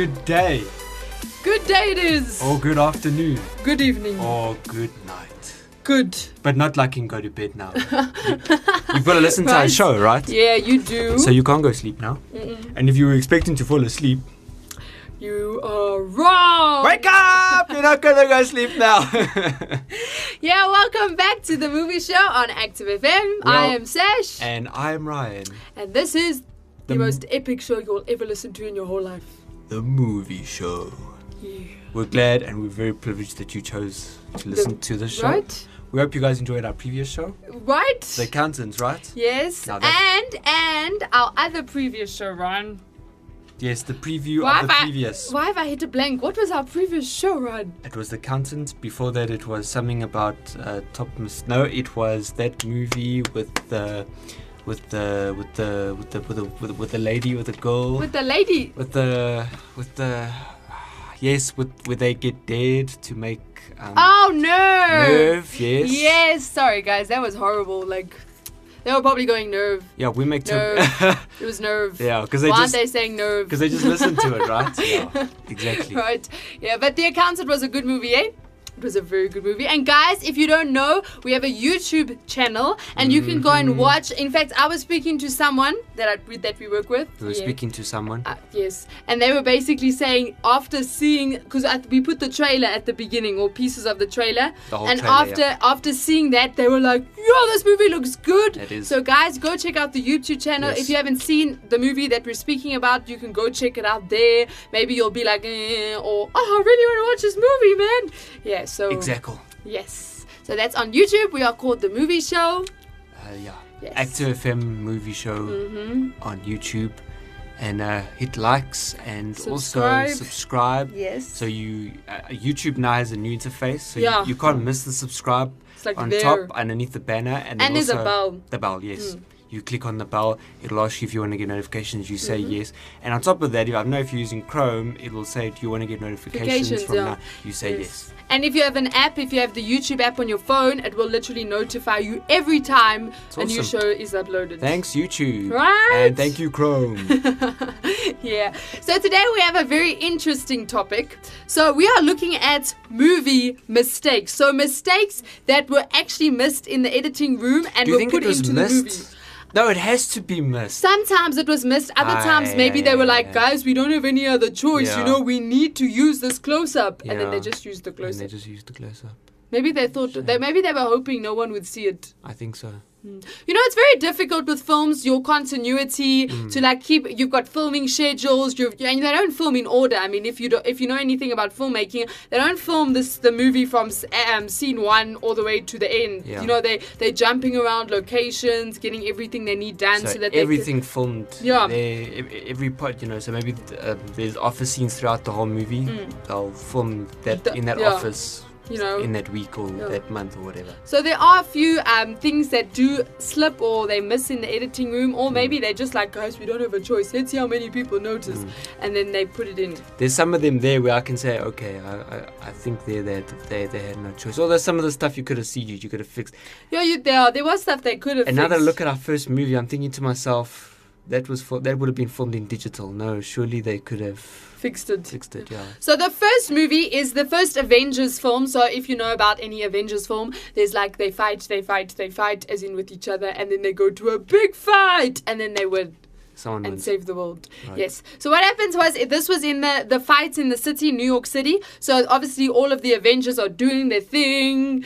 good day. Good day it is. Or good afternoon. Good evening. Or good night. Good. But not like you can go to bed now. You've got to listen to our show, right? Yeah, you do. So you can't go sleep now. And if you were expecting to fall asleep, you are wrong. wake up! You're not going to go sleep now. Yeah, welcome back to the movie show on Active FM. I am Sash. And I'm Ryan. And this is the most epic show you'll ever listen to in your whole life. The movie show. Yeah. We're glad and we're very privileged that you chose to listen to this show. Right? We hope you guys enjoyed our previous show. Right? The Accountants, right? Yes. And our other previous show, Ryan. Yes, the preview of the previous. Why have I hit a blank? What was our previous show, Ryan? It was The Accountant. Before that, it was something about No, it was that movie with the lady, with the girl. With the lady. Yes, where they get dared to make. Oh, Nerve. Nerve, yes. Yes, sorry guys, that was horrible. Like, they were probably going Nerve. Yeah, we make Nerve. It was Nerve. Yeah, because Why aren't they saying Nerve? Because they just listen to it, right? Yeah, exactly. Right. Yeah, but The Accountant was a good movie, eh? It was a very good movie. And guys, if you don't know, we have a YouTube channel and you can go and watch. In fact, I was speaking to someone that we work with. You were speaking to someone? Yes. And they were basically saying after seeing, because we put the trailer at the beginning or pieces of the trailer. The whole and trailer, after seeing that, they were like, yo, this movie looks good. It is. So guys, go check out the YouTube channel. Yes. If you haven't seen the movie that we're speaking about, you can go check it out there. Maybe you'll be like, or, oh, I really want to watch this movie, man. Yeah, so. Exactly. Yes. So that's on YouTube. We are called The Movie Show. Yeah. Yes. Active FM movie show on YouTube. And hit likes and also subscribe. Yes. So YouTube now has a new interface. So Yeah. you can't miss the subscribe It's like on there. top underneath the banner. And then there's also a bell. The bell, yes. You click on the bell, it'll ask you if you want to get notifications, you say yes. And on top of that, I know if you're using Chrome, it will say, do you want to get notifications from now? You say yes. And if you have an app, if you have the YouTube app on your phone, it will literally notify you every time a new show is uploaded. Thanks, YouTube. Right? And thank you, Chrome. Yeah. So today we have a very interesting topic. So we are looking at movie mistakes. So mistakes that were actually missed in the editing room and were put into the movie. No, it has to be missed. Sometimes it was missed. Other times maybe they were like, guys, we don't have any other choice. Yeah. We need to use this close-up. Yeah. And then they just used the close-up. And they just used the close-up. Maybe they thought, maybe they were hoping no one would see it. I think so. It's very difficult with films, your continuity, to keep, you've got filming schedules, and they don't film in order. I mean, if you know anything about filmmaking, they don't film the movie from scene one all the way to the end. Yeah. They're jumping around locations, getting everything they need done so that everything filmed. Yeah. Every part, so maybe there's office scenes throughout the whole movie. They'll film that in that office. In that week or that month or whatever. So there are a few things that do slip or they miss in the editing room, or maybe they're just like, guys, we don't have a choice. Let's see how many people notice. And then they put it in. There's some of them there where I can say, okay, I think they had no choice. Although some of the stuff you could have CG'd, you could have fixed. Yeah, there was stuff they could have fixed. And now that I look at our first movie, I'm thinking to myself, that would have been filmed in digital. No, surely they could have fixed it, yeah. So the first movie is the first Avengers film. So if you know about any Avengers film, there's they fight, as in with each other, and then they go to a big fight, and then they win. And save the world. Right. Yes. So what happens was, this was in the fights in the city, New York City. So obviously all of the Avengers are doing their thing,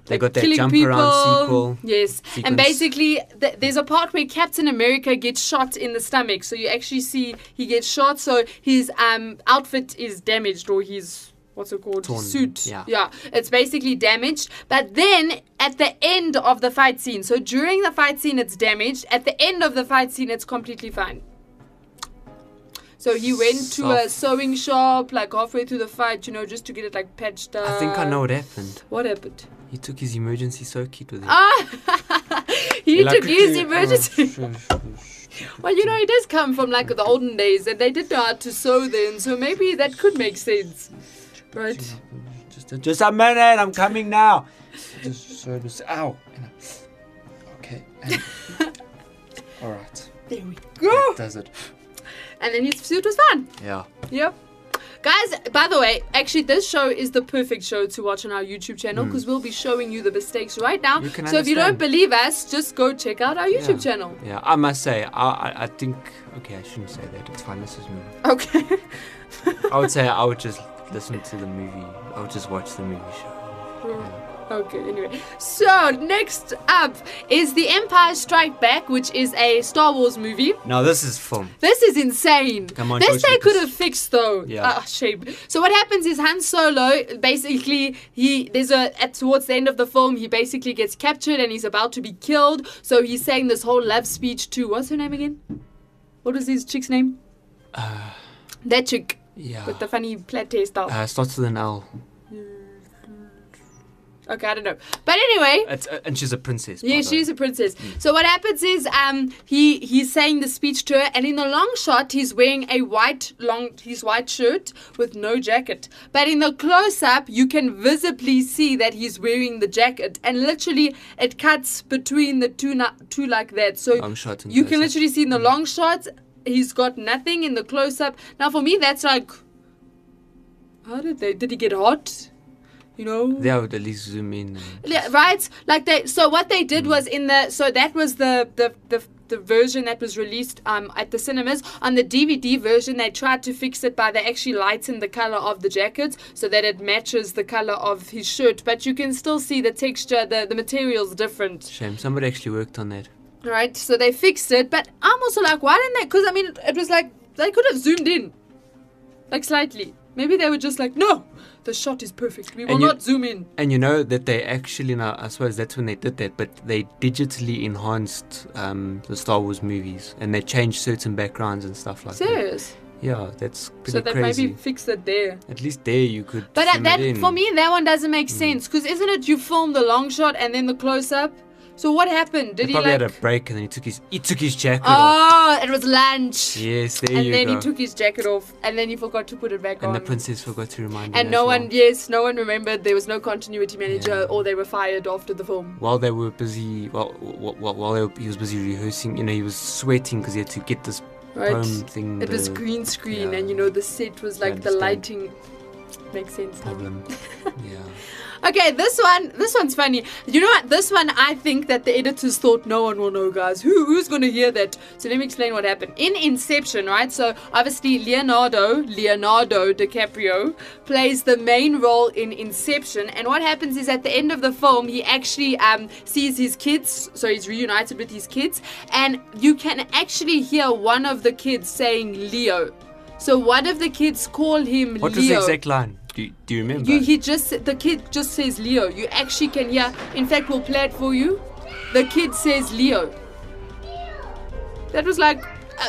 they got that killing jump people. around sequel. Yes. Sequence. And basically, there's a part where Captain America gets shot in the stomach. So you actually see he gets shot. So his outfit is damaged, or his, what's it called? Torn. Suit. Yeah. It's basically damaged. But then at the end of the fight scene, so during the fight scene, it's damaged. At the end of the fight scene, it's completely fine. So he went to a sewing shop, halfway through the fight, just to get it patched up. I think I know what happened. What happened? He took his emergency sew kit with him. He took his emergency. Well, it does come from the olden days, and they did know how to sew then, so maybe that could make sense, right? Just a minute, I'm coming now. Just sew this. Ow. Okay. All right. There we go. That does it. And then his suit was fine. Yeah. Yep. Guys, by the way, actually this show is the perfect show to watch on our YouTube channel because we'll be showing you the mistakes right now. So if you don't believe us, just go check out our YouTube channel. Yeah, I must say, I think, okay, I shouldn't say that. It's fine, this is me. Okay. I would say I would just listen to the movie. I would just watch the movie show. Yeah. Okay, anyway. So, next up is The Empire Strikes Back, which is a Star Wars movie. Now, this is fun. This is insane. Come on, this they could have fixed, though. Yeah. Shame. So, what happens is Han Solo, basically, towards the end of the film, he basically gets captured and he's about to be killed. So, he's saying this whole love speech to, what's her name again? What was his chick's name? That chick. Yeah. With the funny plaid hairstyle. Starts with an L. Okay, I don't know. But anyway. And she's a princess. Yeah, she's a princess. So what happens is he's saying the speech to her, and in the long shot he's wearing his white shirt with no jacket. But in the close up you can visibly see that he's wearing the jacket, and literally it cuts between the two like that. So long shot and you can literally see in the long shot he's got nothing. In the close up, now for me that's like, how did he get hot? You know, they would at least zoom in. Yeah, right. So what they did was that was the version that was released at the cinemas. On the DVD version, they tried to fix it by they actually lightened the color of the jacket so that it matches the color of his shirt. But you can still see the texture, the material's different. Shame, somebody actually worked on that. Right. So they fixed it, but I'm also like, why didn't they? Because I mean, it was like they could have zoomed in, like slightly. Maybe they were just like, no, the shot is perfect. We will not zoom in. And you know that they actually, now I suppose that's when they did that, but they digitally enhanced the Star Wars movies and they changed certain backgrounds and stuff like that. Serious? Yeah, that's pretty so that crazy. Maybe fix it there. At least there you could. But for me, that one doesn't make sense because isn't it you film the long shot and then the close up? So what happened? Did he probably like had a break and then he took his jacket off. Oh, it was lunch. Yes, there you go. And then he took his jacket off and then he forgot to put it back on. And the princess forgot to remind him. And no one remembered. There was no continuity manager or they were fired after the film. While they were busy, he was busy rehearsing, you know, he was sweating because he had to get this poem thing. It was green screen and you know the set was like the lighting. Makes sense. Problem. Yeah. Okay, this one's funny. You know what? This one, I think that the editors thought no one will know, guys. Who's going to hear that? So let me explain what happened. In Inception, right? So obviously Leonardo DiCaprio plays the main role in Inception. And what happens is at the end of the film, he actually sees his kids. So he's reunited with his kids. And you can actually hear one of the kids saying Leo. So one of the kids call him Leo. What was the exact line? Do you remember? The kid just says Leo. You actually can hear. In fact, we'll play it for you. The kid says Leo. That was like,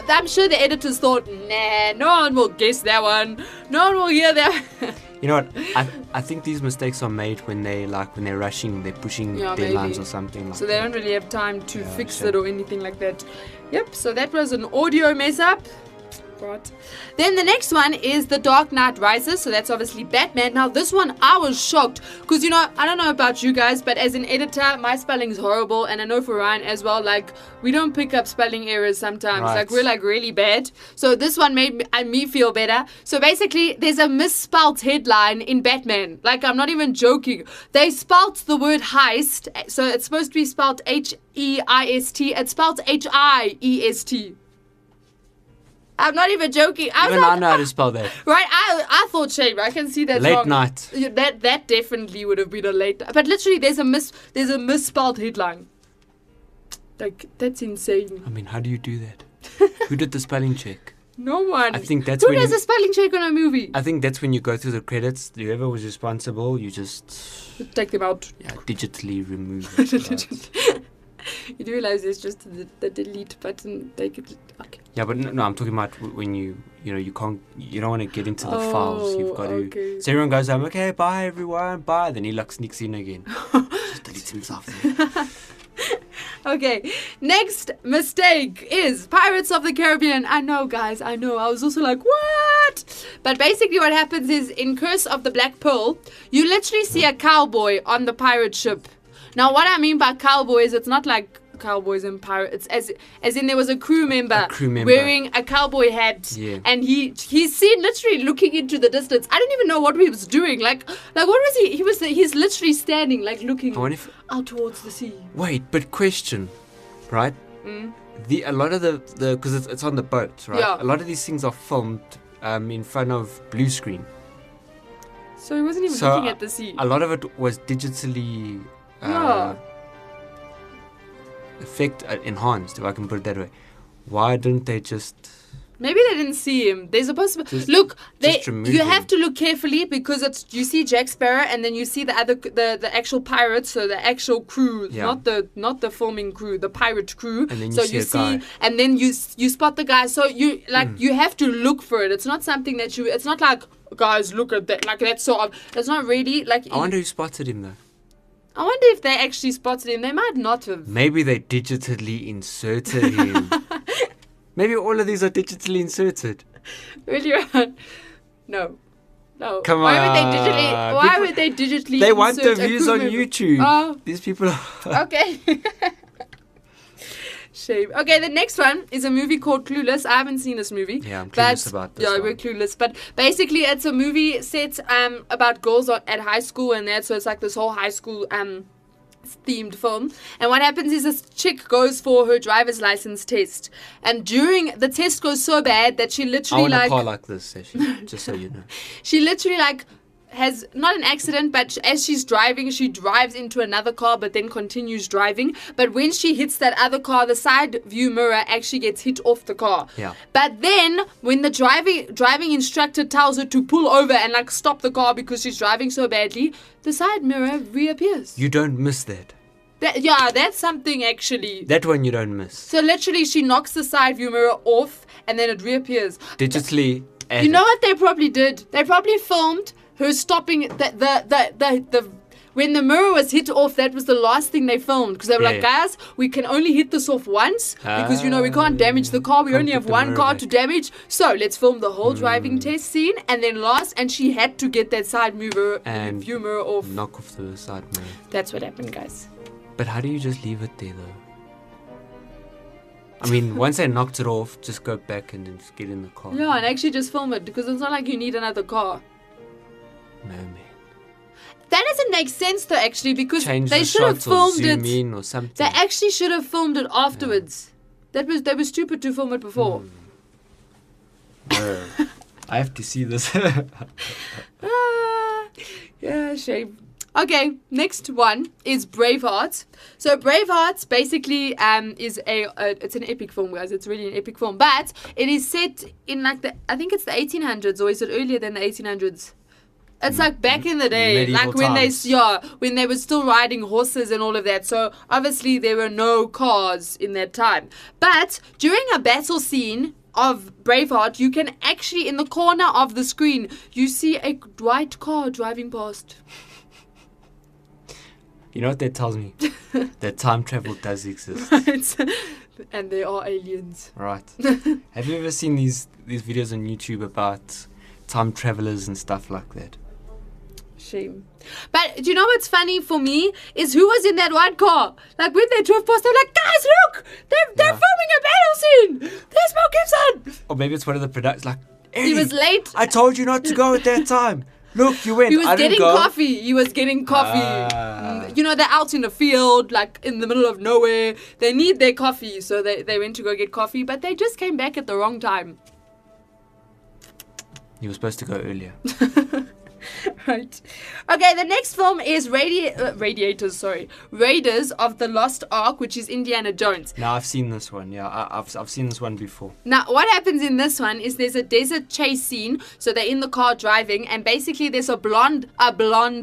I'm sure the editors thought, nah, no one will guess that one. No one will hear that. You know what? I think these mistakes are made when they're rushing, they're pushing deadlines or something like that. So they don't really have time to fix it or anything like that. Yep. So that was an audio mess up. Right. Then the next one is The Dark Knight Rises. So that's obviously Batman. Now this one I was shocked because, you know, I don't know about you guys, but as an editor my spelling is horrible, and I know for Ryan as well, like we don't pick up spelling errors sometimes. Like we're like really bad. So this one made me feel better. So basically there's a misspelt headline in Batman. Like I'm not even joking. They spelt the word heist. So it's supposed to be spelled Heist. It's spelled Hiest. I'm not even joking. I know how to spell that. Right, I thought shame. I can see that late wrong. Night. That definitely would have been a late. But literally, there's a misspelled headline. Like that's insane. I mean, how do you do that? Who did the spelling check? No one. I think that's who does a spelling check on a movie? I think that's when you go through the credits. Whoever was responsible, you just take them out. Yeah, digitally remove it. Right? You do realize there's just the delete button. Take it. Okay. Yeah, but no, I'm talking about when you don't want to get into the files. You've got to. So everyone goes home. Okay, bye everyone, bye. Then he sneaks in again. Just deletes himself. Okay, next mistake is Pirates of the Caribbean. I know, guys, I know. I was also like, what? But basically what happens is in Curse of the Black Pearl, you literally see a cowboy on the pirate ship. Now, what I mean by cowboy is it's not like cowboys and pirates, as in there was a crew member, member wearing a cowboy hat, and he's seen literally looking into the distance. I don't even know what he was doing. Like what was he? He's literally standing, like looking out towards the sea. Wait, but question, right? A lot of the because it's on the boat, right? Yeah. A lot of these things are filmed in front of blue screen. So he wasn't even looking at the sea. A lot of it was digitally enhanced, if I can put it that way. Why didn't they just... Maybe they didn't see him. There's a possibility. Look, you have to look carefully because you see Jack Sparrow and then you see the other the actual pirates, so the actual crew, not the filming crew, the pirate crew. And then you see and then you spot the guy. So you you have to look for it. It's not something that it's not like, guys, look at that. Like that's sort of. It's not really like. I wonder who spotted him though. I wonder if they actually spotted him. They might not have. Maybe they digitally inserted him. Maybe all of these are digitally inserted. Really? No. Come on. Why would they digitally They want the insert views on YouTube. Oh. These people are... Okay. Shame. Okay, the next one is a movie called Clueless. I haven't seen this movie. Yeah, I'm clueless about this. Yeah, we're clueless. But basically, it's a movie set about girls at high school and that. So it's like this whole high school themed film. And what happens is this chick goes for her driver's license test. And during the test goes so bad that she literally I want a car like this, just so you know. She literally has not an accident, but as she's driving, she drives into another car, but then continues driving. But when she hits that other car, the side view mirror actually gets hit off the car. Yeah. But then when the driving instructor tells her to pull over and stop the car because she's driving so badly, the side mirror reappears. You don't miss that. That's something actually. That one you don't miss. So literally, she knocks the side view mirror off, and then it reappears. Digitally. You know what they probably did? They probably filmed her stopping the when the mirror was hit off. That was the last thing they filmed because they were guys, we can only hit this off once because we can't damage the car. We only have one car to damage, so let's film the whole driving test scene and then and she had to get that side view mirror off. Knock off the side mirror. That's what happened, guys. But how do you just leave it there though? I mean, once they knocked it off, just go back and then just get in the car. Yeah, and actually just film it because it's not like you need another car. No, man. That doesn't make sense though, actually, because Change they the should have filmed zoom it. In or something. They actually should have filmed it afterwards. Yeah. They were stupid to film it before. I have to see this. Yeah, shame. Okay, next one is Braveheart. So Braveheart basically is it's an epic film, guys. It's really an epic film, but it is set in I think it's the 1800s, or is it earlier than the 1800s? It's like back in the day, medieval like when times. when they were still riding horses and all of that. So obviously there were no cars in that time. But during a battle scene of Braveheart, you can actually, in the corner of the screen, you see a white car driving past. You know what that tells me? That time travel does exist. And they are aliens. Right. Have you ever seen these videos on YouTube about time travelers and stuff like that? Shame. But do you know what's funny for me is who was in that white car? Like when they drove past, they're like, guys, look! They're filming a battle scene! There's Mel Gibson! Or maybe it's one of the products like, Eddie, he was late. I told you not to go at that time. Look, you went. He was I didn't getting go. coffee. He was getting coffee. They're out in the field, like in the middle of nowhere. They need their coffee, so they went to go get coffee, but they just came back at the wrong time. You were supposed to go earlier. Right. Okay, the next film is Raiders of the Lost Ark, which is Indiana Jones. Now, I've seen this one. Yeah, I've seen this one before. Now, what happens in this one is there's a desert chase scene. So they're in the car driving, and basically there's a blonde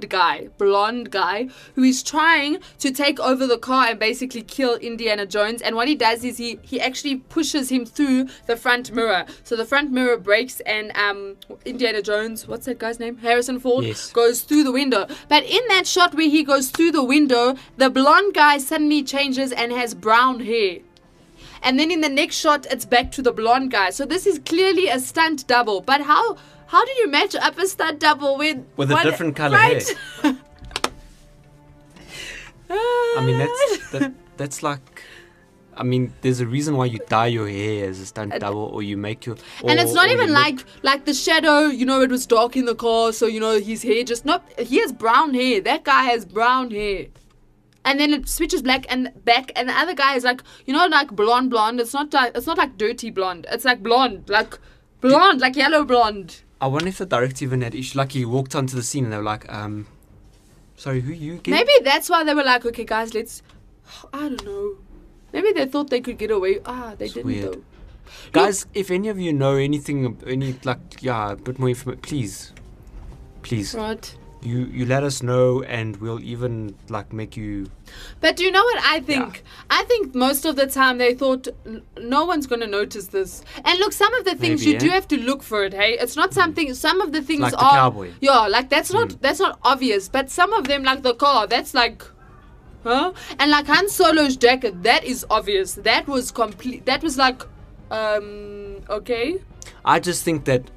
guy who is trying to take over the car and basically kill Indiana Jones. And what he does is he actually pushes him through the front mirror. So the front mirror breaks, and Indiana Jones, what's that guy's name? Harrison Ford, yes, goes through the window. But in that shot where he goes through the window, the blonde guy suddenly changes and has brown hair. And then in the next shot, it's back to the blonde guy. So this is clearly a stunt double. But how do you match up a stunt double with a different color hair? I mean, that's like I mean, there's a reason why you dye your hair as a stunt double, or you make your. And it's not even like the shadow. You know, it was dark in the car, so you know his hair just not. He has brown hair. That guy has brown hair. And then it switches black and back, and the other guy is like, you know, like blonde. It's not like dirty blonde. It's like blonde, like yellow blonde. I wonder if the director even had issue. Like he walked onto the scene and they were like, sorry, who you again? Maybe that's why they were like, okay, guys, I don't know. Maybe they thought they could get away. They didn't weird. though. Guys, if any of you know anything, a bit more information, please. Right. You let us know, and we'll even make you. But do you know what I think? Yeah. I think most of the time they thought no one's going to notice this. And look, some of the things do have to look for it. Hey, it's not something. Some of the things like are. The cowboy. Yeah, like that's not obvious. But some of them, like the car, that's like. Huh? And like Han Solo's jacket, that is obvious. That was complete. That was like, okay. I just think that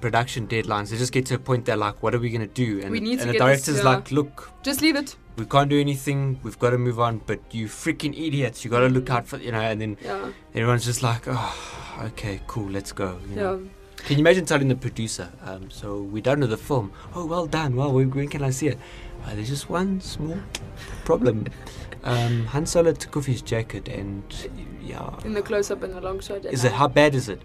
production deadlines, they just get to a point they're like, what are we going to do? And, we need to the get director's this, like, look. Just leave it. We can't do anything. We've got to move on. But you freaking idiots, you got to look out for, and then everyone's just like, oh, okay, cool, let's go. You know? Can you imagine telling the producer, so we're done with the film. Oh, well done. Well, when can I see it? There's just one small problem. Han Solo took off his jacket and, in the close-up and the long shot. How bad is it?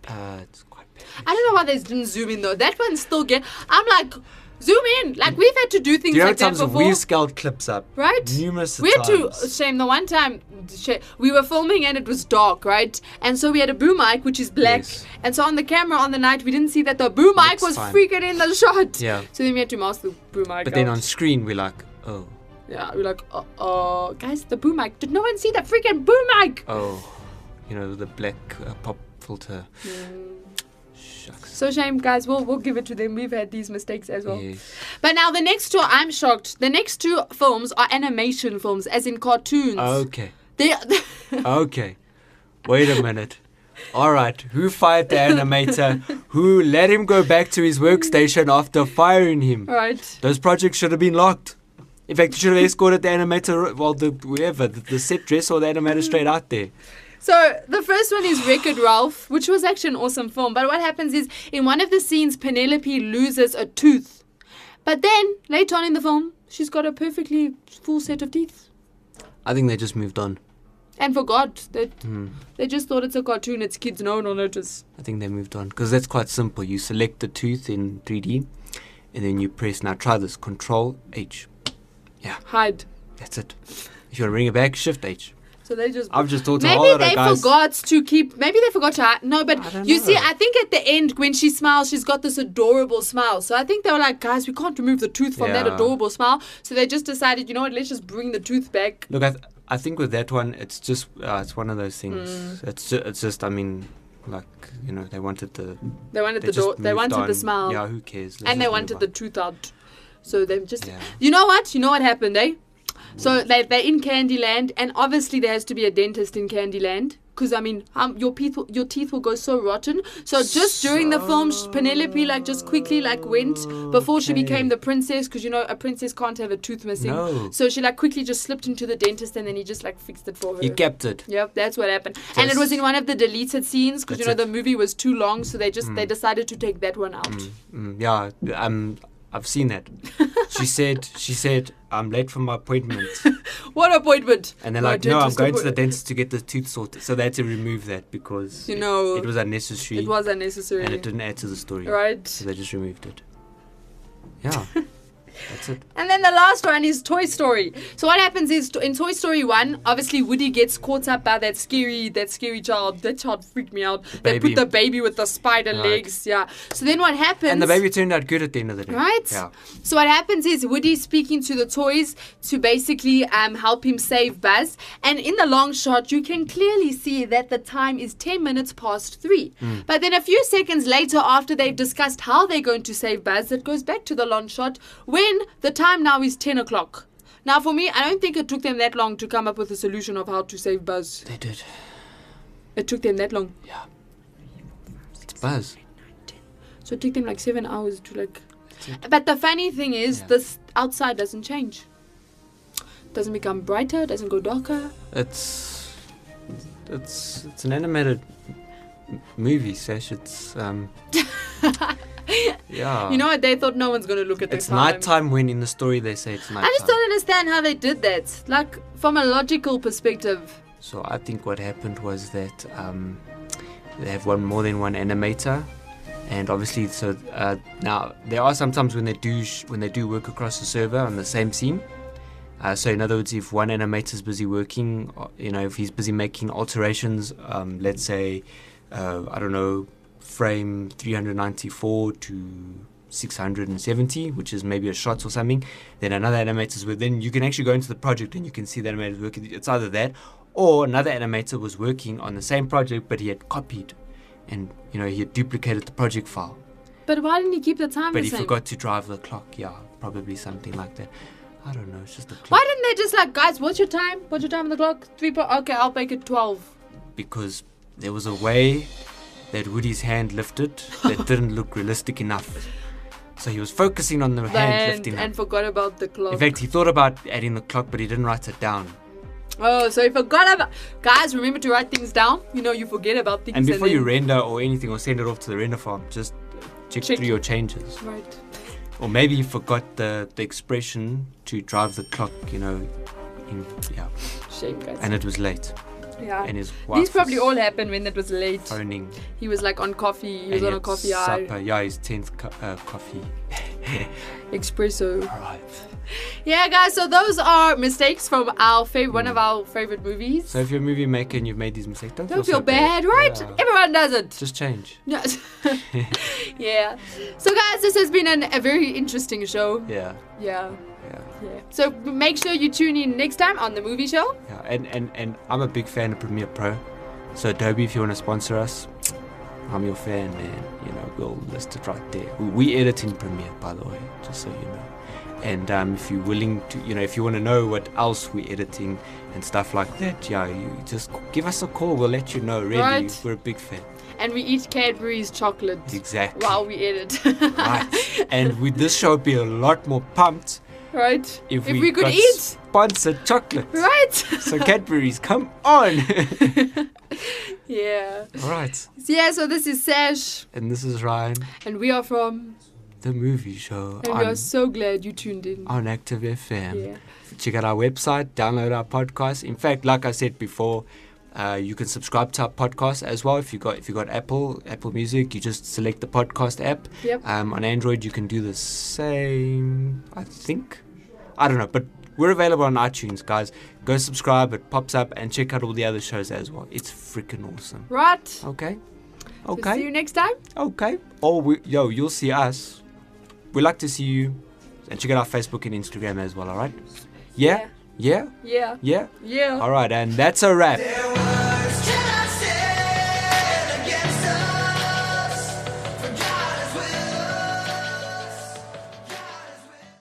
It's quite bad. I don't know why they didn't zoom in though. That one still I'm like, zoom in. Like we've had to do things like that before. We've scaled clips up, right? Numerous we times. We had to shame the one time we were filming and it was dark, right? And so we had a boom mic which is black, and so on the camera on the night we didn't see that the boom mic was freaking in the shot. Yeah. So then we had to mask the boom mic. But then on screen we're like, oh. Yeah, we're like, guys, the boom mic. Did no one see the freaking boom mic? Oh, the black pop filter. Shucks. So shame, guys. We'll give it to them. We've had these mistakes as well. Yes. But now the next two, I'm shocked. The next two films are animation films, as in cartoons. Okay. Okay. Wait a minute. All right. Who fired the animator? Who let him go back to his workstation after firing him? Right. Those projects should have been locked. In fact, you should have escorted the animator, the set dress or the animator straight out there. So the first one is Wreck-It Ralph, which was actually an awesome film. But what happens is, in one of the scenes, Penelope loses a tooth. But then, later on in the film, she's got a perfectly full set of teeth. I think they just moved on. And forgot that they just thought it's a cartoon, it's kids, no one will notice. I think they moved on. Because that's quite simple. You select the tooth in 3D, and then you press, now try this, Control H. Yeah. Hide. That's it. If you want to bring it back, Shift H. So they just. I've just talked to all of the guys. Maybe they forgot to. No, but you see, I think at the end when she smiles, she's got this adorable smile. So I think they were like, guys, we can't remove the tooth from that adorable smile. So they just decided, you know what? Let's just bring the tooth back. Look, I think with that one, it's just it's one of those things. It's just. I mean, they wanted the. They wanted the smile. Yeah, who cares? And they wanted the tooth out. So they've just... Yeah. You know what? You know what happened, eh? So they're in Candyland, and obviously there has to be a dentist in Candyland. Because, I mean, your teeth will go so rotten. So just during the film, Penelope, just quickly, went before she became the princess. Because, a princess can't have a tooth missing. No. So she, quickly just slipped into the dentist, and then he just, fixed it for her. He kept it. Yep, that's what happened. And it was in one of the deleted scenes. Because, the movie was too long. So they decided to take that one out. Yeah, I've seen that. She said, I'm late for my appointment. What appointment? And they're like, no, I'm going to the dentist to get the tooth sorted. So they had to remove that because it was unnecessary. It was unnecessary. And it didn't add to the story. Right. So they just removed it. Yeah. That's it. And then the last one is Toy Story. So what happens is, in Toy Story 1, obviously Woody gets caught up by that scary child. That child freaked me out. They put the baby with the spider legs. Yeah. So then what happens... And the baby turned out good at the end of the day. Right? Yeah. So what happens is Woody's speaking to the toys to basically help him save Buzz. And in the long shot, you can clearly see that the time is 10 minutes past 3. But then a few seconds later, after they've discussed how they're going to save Buzz, it goes back to the long shot when the time now is 10 o'clock. Now, for me, I don't think it took them that long to come up with a solution of how to save Buzz. They did. It took them that long? Yeah. It's Buzz. So it took them 7 hours to But the funny thing is, this outside doesn't change. It doesn't become brighter, it doesn't go darker. It's it's an animated movie, Sash. It's yeah. You know what? They thought no one's gonna look at the It's nighttime when in the story they say it's nighttime. I just don't understand how they did that. Like from a logical perspective. So I think what happened was that they have more than one animator, and obviously, so now there are sometimes when they do work across the server on the same scene. So in other words, if one animator is busy working, if he's busy making alterations, let's say, I don't know, frame 394 to 670, which is maybe a shot or something, then another animator's work. Then you can actually go into the project and you can see the animator's working. It's either that, or another animator was working on the same project, but he had copied, and he had duplicated the project file. But why didn't he keep the time the same? But he forgot to drive the clock. Yeah, probably something like that. I don't know. It's just a clock. Why didn't they just guys, what's your time? What's your time on the clock? 3. Okay, I'll make it 12. Because there was a way that Woody's hand lifted that didn't look realistic enough. So he was focusing on the hand lifting and forgot about the clock. In fact, he thought about adding the clock, but he didn't write it down. Oh, so he forgot about... Guys, remember to write things down. You forget about things. And before you render or anything or send it off to the render farm, just check through your changes. Right. Or maybe you forgot the expression to drive the clock, yeah. Shame, guys. And it was late. Yeah. And his wife These probably all happened when it was late. Phoning. He was on coffee. He was on a coffee supper. Yeah, his 10th coffee. Espresso. All right. Yeah, guys. So those are mistakes from our one of our favorite movies. So if you're a movie maker and you've made these mistakes, don't feel bad, right? Yeah. Everyone does it. Just change. Yeah. So guys, this has been a very interesting show. Yeah. So make sure you tune in next time on the movie show. Yeah, and I'm a big fan of Premiere Pro. So Adobe, if you want to sponsor us, I'm your fan, man. We'll list it right there. We edit in Premiere, by the way, just so you know. And if you're willing to, if you want to know what else we're editing and stuff like that, you just give us a call. We'll let you know. Really, right. We're a big fan. And we eat Cadbury's chocolate. Exactly. While we edit. Right. And with this show, be a lot more pumped. Right. If we could eat sponsored chocolate. Right. So Cadbury's, come on. Yeah. All right. Yeah, so this is Sash. And this is Ryan. And we are from The Movie Show. And we are so glad you tuned in. On Active FM. Yeah. Check out our website, download our podcast. In fact, like I said before, you can subscribe to our podcast as well. If you got Apple Music, you just select the podcast app. Yep. On Android, you can do the same, I think. I don't know, but we're available on iTunes, guys. Go subscribe, it pops up, and check out all the other shows as well. It's freaking awesome. Right. Okay. So see you next time. Okay. Or you'll see us. We'd like to see you, and check out our Facebook and Instagram as well. All right. Yeah. Yeah. Yeah. Yeah. Yeah. All right, and that's a wrap.